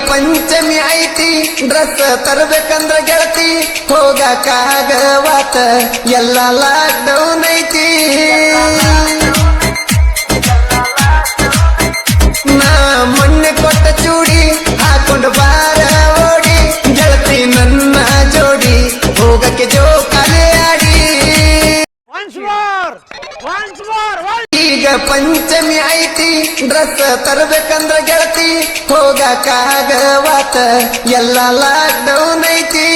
ಪಂಚಮಿ ಐತಿ ಡ್ರೆಸ್ ತರಬೇಕಂದ್ರ ಗೆಳತಿ ಹೋಗಕ್ಕಾಗವಾತ ಎಲ್ಲ ಲಾಕ್ಡೌನ್ ಐತಿ ನಾ ಮೊನ್ನೆ ಕೊಟ್ಟ ಚೂಡಿ ಹಾಕೊಂಡು ಬಾರ ಓಡಿ ಗೆಳತಿ ನನ್ನ ಜೋಡಿ ಹೋಗಕ್ಕೆ ಜೋಕಾಲಿ ಆಡಿ ಈಗ ಪಂಚಮಿ ಐತಿ ಡ್ರೆಸ್ ತರಬೇಕಂದ್ರ ಗೆಳತಿ ಹೋಗಕ್ಕಾಗವಾತ ಎಲ್ಲ ಲಾಕ್ಡೌನ್ ಐತಿ